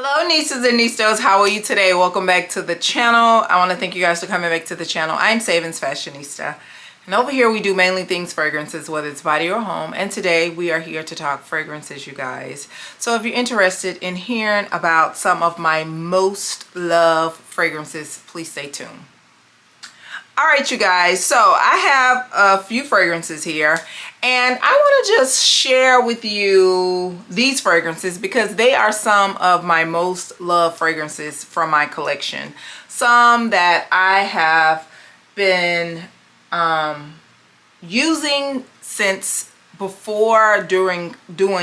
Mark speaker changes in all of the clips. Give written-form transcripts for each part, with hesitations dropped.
Speaker 1: Hello Nistas and Nistas, how are you today? Welcome back to the channel. I want to thank you guys for coming back to the channel. I'm Savings Fashionista, and over here we do mainly things fragrances, whether it's body or home, and today we are here to talk fragrances, you guys. So if you're interested in hearing about some of my most loved fragrances, please stay tuned. All right, you guys, so I have a few fragrances here, and I want to just share with you these fragrances because they are some of my most loved fragrances from my collection. Some that I have been using since before doing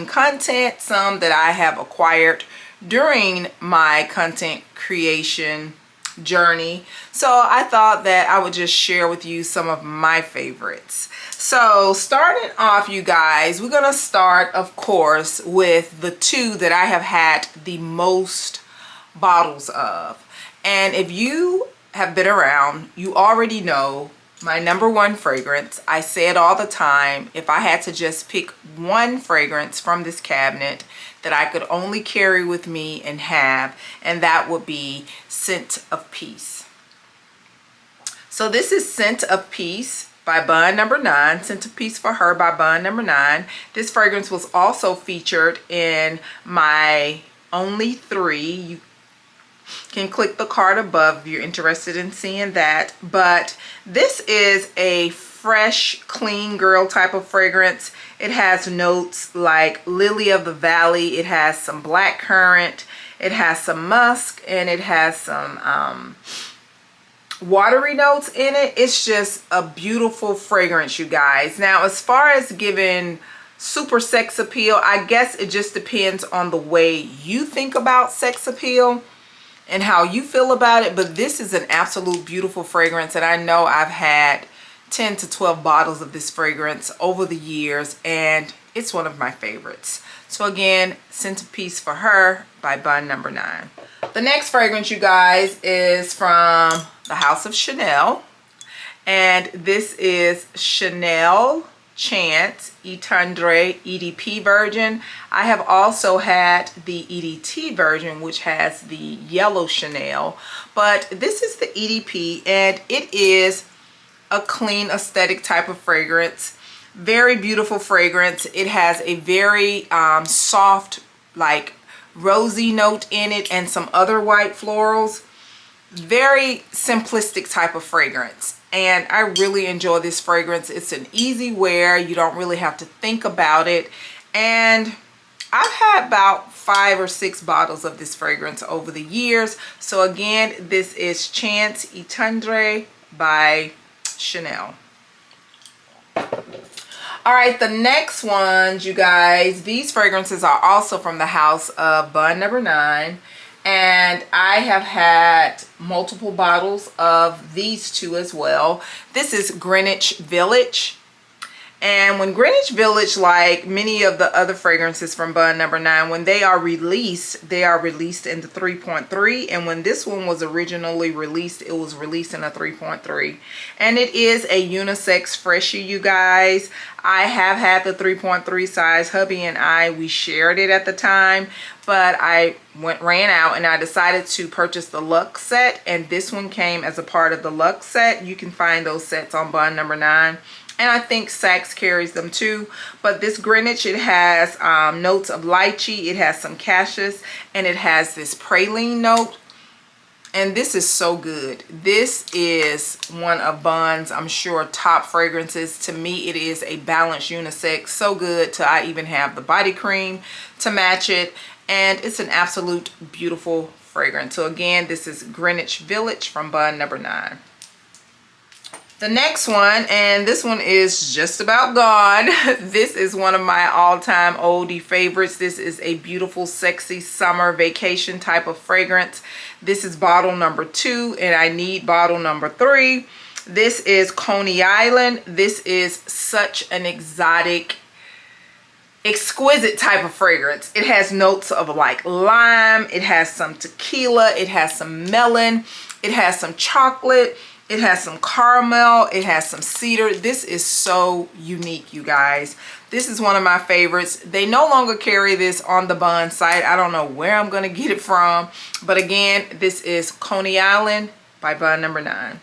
Speaker 1: content, some that I have acquired during my content creation journey. So I thought that I would just share with you some of my favorites. So starting off, you guys, we're gonna start, of course, with the two that I have had the most bottles of. And if you have been around, you already know my number one fragrance. I say it all the time. If I had to just pick one fragrance from this cabinet that I could only carry with me and have, and that would be Scent of Peace. So this is Scent of Peace by Bond Number 9. Scent of Peace for Her by Bond Number 9. This fragrance was also featured in my Only 3. You can click the card above if you're interested in seeing that. But this is a fresh, clean girl type of fragrance. It has notes like lily of the valley. It has some blackcurrant. It has some musk, and it has some watery notes in it. It's just a beautiful fragrance, you guys. Now, as far as giving super sex appeal, I guess it just depends on the way you think about sex appeal and how you feel about it. But this is an absolute beautiful fragrance, and I know I've had 10 to 12 bottles of this fragrance over the years, and it's one of my favorites. So again, Scent of Peace for Her by Bond Number 9. The next fragrance, you guys, is from the House of Chanel, and this is Chanel Chance Tendre EDP version. I have also had the EDT version, which has the yellow Chanel, but this is the EDP, and it is a clean aesthetic type of fragrance. Very beautiful fragrance. It has a very soft, like rosy note in it and some other white florals. Very simplistic type of fragrance, and I really enjoy this fragrance. It's an easy wear. You don't really have to think about it, and I've had about 5 or 6 bottles of this fragrance over the years. So again, this is Chance Tendre by Chanel. All right, the next ones, you guys, these fragrances are also from the house of Bond Number 9, and I have had multiple bottles of these two as well. This is Greenwich Village. And when Greenwich Village, like many of the other fragrances from Bond Number 9, when they are released in the 3.3. And when this one was originally released, it was released in a 3.3. And it is a unisex freshie, you guys. I have had the 3.3 size. Hubby and we shared it at the time. But I ran out, and I decided to purchase the Luxe set. And this one came as a part of the Luxe set. You can find those sets on Bond Number 9. And I think Saks carries them too. But this Greenwich, it has notes of lychee, it has some cashews, and it has this praline note. And this is so good. This is one of Bond's, I'm sure, top fragrances. To me, it is a balanced unisex. So good to I even have the body cream to match it. And it's an absolute beautiful fragrance. So again, this is Greenwich Village from Bond Number 9. The next one, and this one is just about gone. This is one of my all-time oldie favorites. This is a beautiful, sexy summer vacation type of fragrance. This is bottle number 2, and I need bottle number 3. This is Coney Island. This is such an exotic, exquisite type of fragrance. It has notes of like lime. It has some tequila. It has some melon. It has some chocolate. It has some caramel. It has some cedar. This is so unique, you guys. This is one of my favorites. They no longer carry this on the Bond site. I don't know where I'm going to get it from. But again, this is Coney Island by Bond number 9.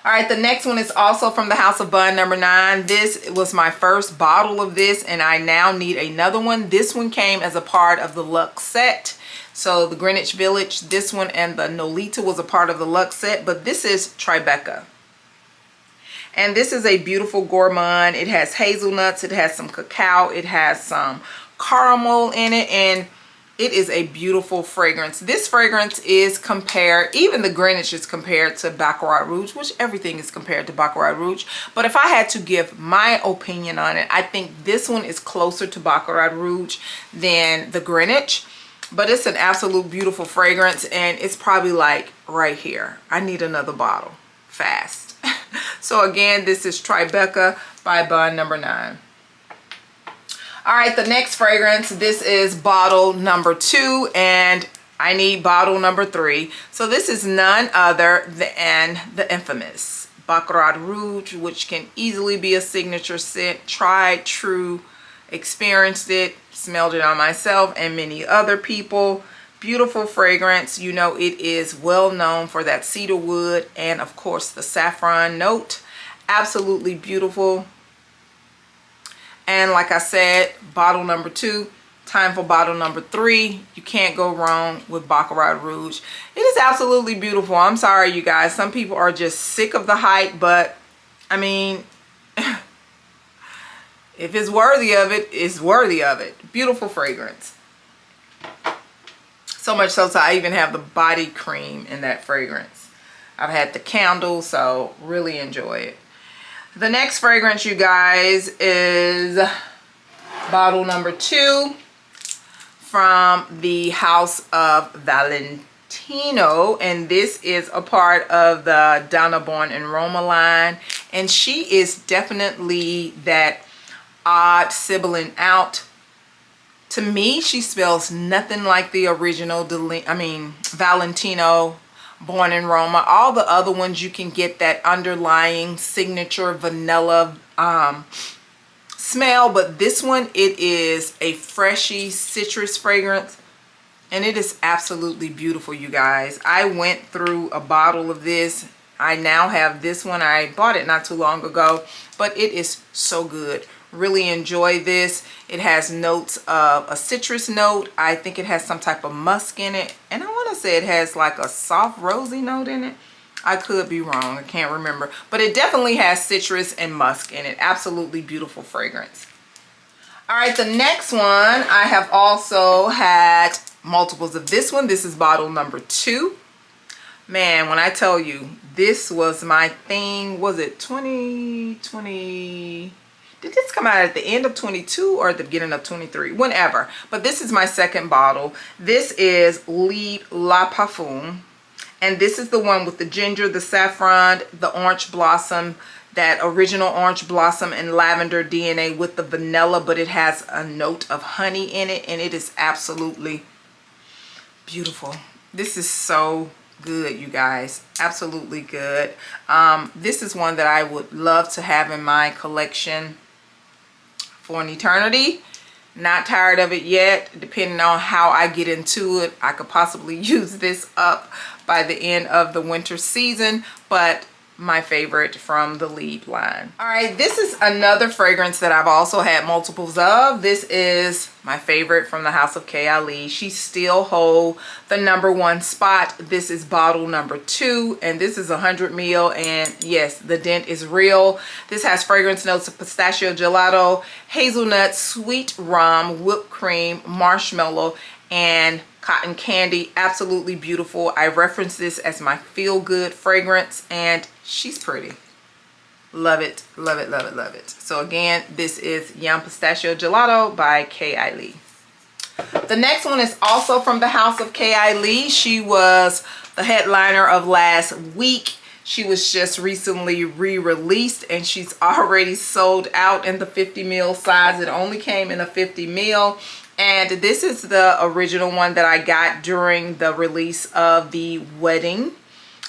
Speaker 1: All right, the next one is also from the house of Bond number 9. This was my first bottle of this, and I now need another one. This one came as a part of the Luxe set. So the Greenwich Village, this one, and the Nolita was a part of the Luxe set, but this is Tribeca. And this is a beautiful gourmand. It has hazelnuts, it has some cacao, it has some caramel in it, and it is a beautiful fragrance. This fragrance is compared, even the Greenwich is compared to Baccarat Rouge, which everything is compared to Baccarat Rouge. But if I had to give my opinion on it, I think this one is closer to Baccarat Rouge than the Greenwich. But it's an absolute beautiful fragrance, and it's probably like right here. I need another bottle fast. So again, this is Tribeca by Bond number 9. All right, the next fragrance, this is bottle number 2, and I need bottle number 3. So this is none other than the infamous Baccarat Rouge, which can easily be a signature scent. Tried, true, experienced it, smelled it on myself and many other people. Beautiful fragrance. You know, it is well known for that cedar wood and of course the saffron note. Absolutely beautiful. And like I said, bottle number 2, time for bottle number 3. You can't go wrong with Baccarat Rouge. It is absolutely beautiful. I'm sorry, you guys. Some people are just sick of the hype, but I mean, if it's worthy of it, it's worthy of it. Beautiful fragrance. So much so I even have the body cream in that fragrance. I've had the candle, so really enjoy it. The next fragrance, you guys, is bottle number 2 from the house of Valentino, and this is a part of the Donna Born in Roma line, and she is definitely that odd sibling out. To me, she smells nothing like the original Valentino Born in Roma. All the other ones, you can get that underlying signature vanilla smell, but this one, it is a freshy citrus fragrance, and it is absolutely beautiful, you guys. I went through a bottle of this. I now have this one. I bought it not too long ago, but it is so good. Really enjoy this. It has notes of a citrus note. I think it has some type of musk in it, and I want to say it has like a soft rosy note in it. I could be wrong, I can't remember, but it definitely has citrus and musk in it. Absolutely beautiful fragrance. All right, the next one, I have also had multiples of this one. This is bottle number 2. Man, when I tell you, this was my thing. Was it 2020? Did this come out at the end of 22 or at the beginning of 23? Whenever. But this is my second bottle. This is Libre Le Parfum. And this is the one with the ginger, the saffron, the orange blossom, that original orange blossom and lavender DNA with the vanilla, but it has a note of honey in it, and it is absolutely beautiful. This is so good, you guys. Absolutely good. This is one that I would love to have in my collection for an eternity. Not tired of it yet. Depending on how I get into it, I could possibly use this up by the end of the winter season, but my favorite from the Libre line. All right, this is another fragrance that I've also had multiples of. This is my favorite from the house of KayAli. She still holds the #1 spot. This is bottle number 2, and this is 100 ml, and yes, the dent is real. This has fragrance notes of pistachio, gelato, hazelnut, sweet rum, whipped cream, marshmallow, and cotton candy. Absolutely beautiful. I reference this as my feel-good fragrance, and she's pretty. Love it, love it, love it, love it. So again, this is Yum Pistachio Gelato by KayAli. The next one is also from the house of KayAli. She was the headliner of last week. She was just recently re-released, and she's already sold out in the 50 ml size. It only came in a 50 ml. And this is the original one that I got during the release of the wedding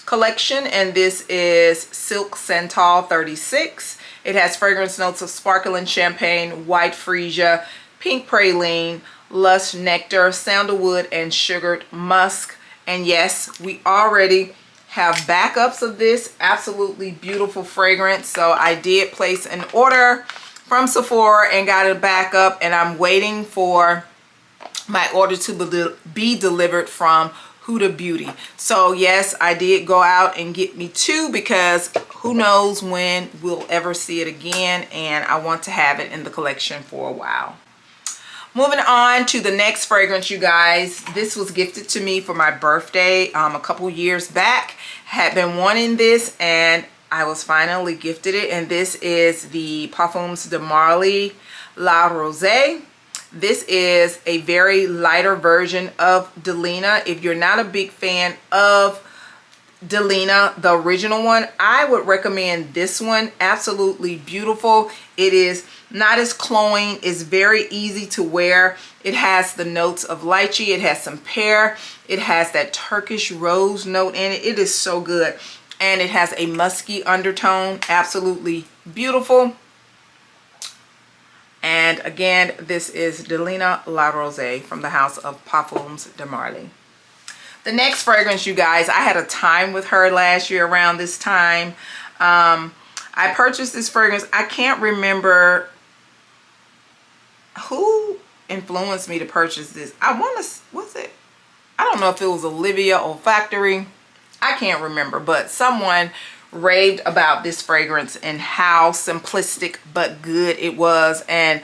Speaker 1: collection, and this is Silk Santal 36. It has fragrance notes of sparkling champagne, white freesia, pink praline, lush nectar, sandalwood, and sugared musk. And yes, we already have backups of this absolutely beautiful fragrance. So I did place an order from Sephora and got a backup, and I'm waiting for my order to be delivered from Huda Beauty. So yes, I did go out and get me two, because who knows when we'll ever see it again, and I want to have it in the collection for a while. Moving on to the next fragrance, you guys. This was gifted to me for my birthday a couple years back. Had been wanting this, and I was finally gifted it, and this is the Parfums de Marly LaRosee. This is a very lighter version of Delina. If you're not a big fan of Delina, the original one, I would recommend this one. Absolutely beautiful. It is not as cloying. It's very easy to wear. It has the notes of lychee. It has some pear. It has that Turkish rose note in it. It is so good. And it has a musky undertone. Absolutely beautiful. And again, this is Delina LaRosee from the house of Parfums de Marly. The next fragrance, you guys, I had a time with her last year around this time. I purchased this fragrance. I can't remember who influenced me to purchase this. Was it? I don't know if it was Olivia Olfactory. I can't remember, but someone raved about this fragrance and how simplistic but good it was. And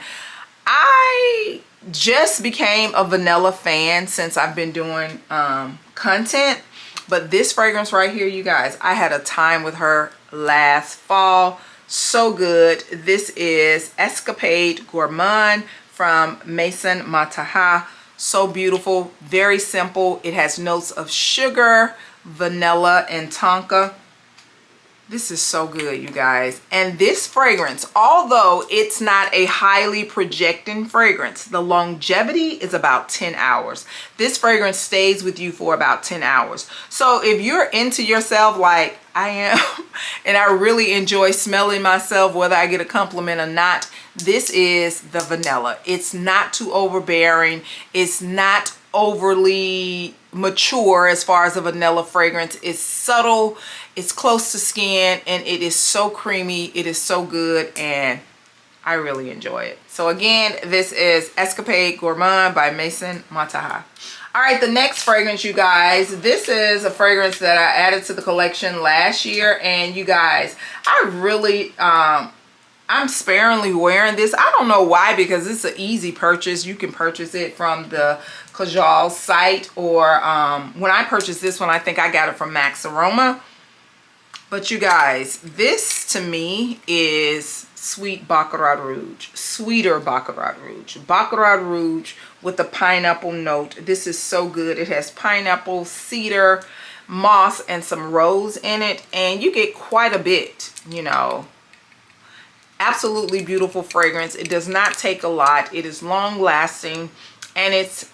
Speaker 1: I just became a vanilla fan since I've been doing content. But this fragrance right here, you guys, I had a time with her last fall. So good. This is Escapade Gourmande from Maison Mataha. So beautiful, very simple. It has notes of sugar, vanilla, and tonka. This is so good, you guys. And this fragrance, although it's not a highly projecting fragrance, the longevity is about 10 hours. This fragrance stays with you for about 10 hours. So if you're into yourself like I am, and I really enjoy smelling myself, whether I get a compliment or not, this is the vanilla. It's not too overbearing. It's not overly mature as far as a vanilla fragrance. It's subtle, it's close to skin, and it is so creamy. It is so good, and I really enjoy it. So again, this is Escapade Gourmande by Maison Mataha. All right, the next fragrance, you guys, this is a fragrance that I added to the collection last year, and you guys, I really I'm sparingly wearing this. I don't know why, because it's an easy purchase. You can purchase it from the Kajal site, or when I purchased this one, I think I got it from Max Aroma. But you guys, this to me is sweet Baccarat Rouge, sweeter Baccarat Rouge. Baccarat Rouge with the pineapple note. This is so good. It has pineapple, cedar, moss, and some rose in it, and you get quite a bit, you know. Absolutely beautiful fragrance. It does not take a lot. It is long lasting, and it's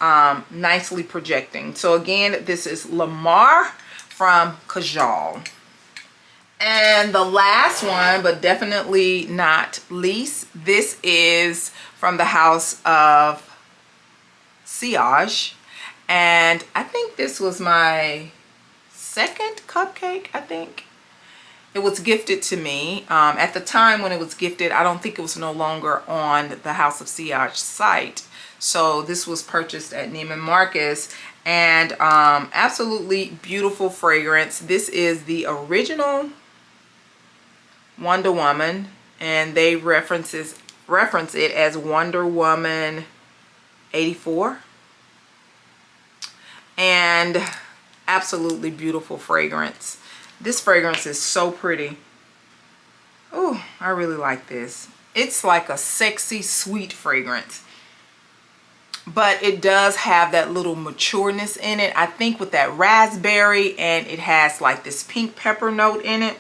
Speaker 1: nicely projecting. So again, this is Lamar from Kajal. And the last one, but definitely not least, this is from the house of Sillage, and I think this was my second cupcake. I think it was gifted to me at the time when it was gifted. I don't think it was no longer on the House of Sillage site, so this was purchased at Neiman Marcus, and absolutely beautiful fragrance. This is the original Wonder Woman, and they reference it as Wonder Woman 84, and absolutely beautiful fragrance. This fragrance is so pretty. Oh, I really like this. It's like a sexy, sweet fragrance, but it does have that little matureness in it, I think, with that raspberry, and it has like this pink pepper note in it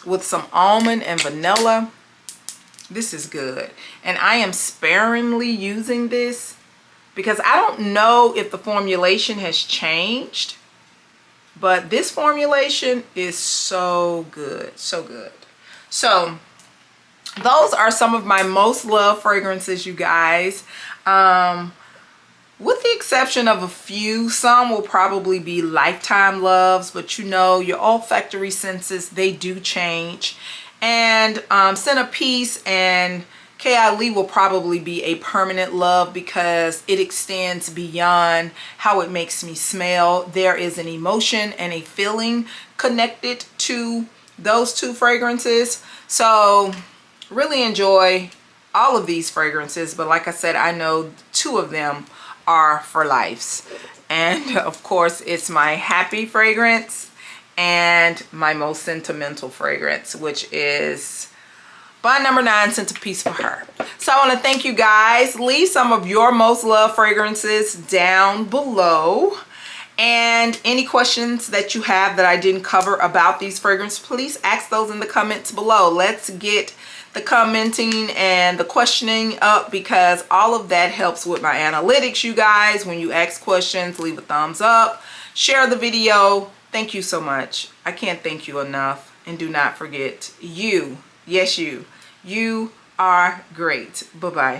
Speaker 1: with some almond and vanilla. This is good, and I am sparingly using this because I don't know if the formulation has changed, but this formulation is so good, so good. So those are some of my most loved fragrances, you guys. With the exception of a few, some will probably be lifetime loves, but you know, your olfactory senses, they do change. And Centerpiece and KayAli will probably be a permanent love because it extends beyond how it makes me smell. There is an emotion and a feeling connected to those two fragrances. So really enjoy all of these fragrances, but like I said, I know two of them are for lives. And of course, it's my happy fragrance and my most sentimental fragrance, which is Bond Number 9, Centerpiece for Her. So I want to thank you guys. Leave some of your most loved fragrances down below. And any questions that you have that I didn't cover about these fragrances, please ask those in the comments below. Let's get the commenting and the questioning up, because all of that helps with my analytics, you guys. When you ask questions, leave a thumbs up, share the video. Thank you so much. I can't thank you enough. And do not forget, you, yes, you are great. Bye-bye.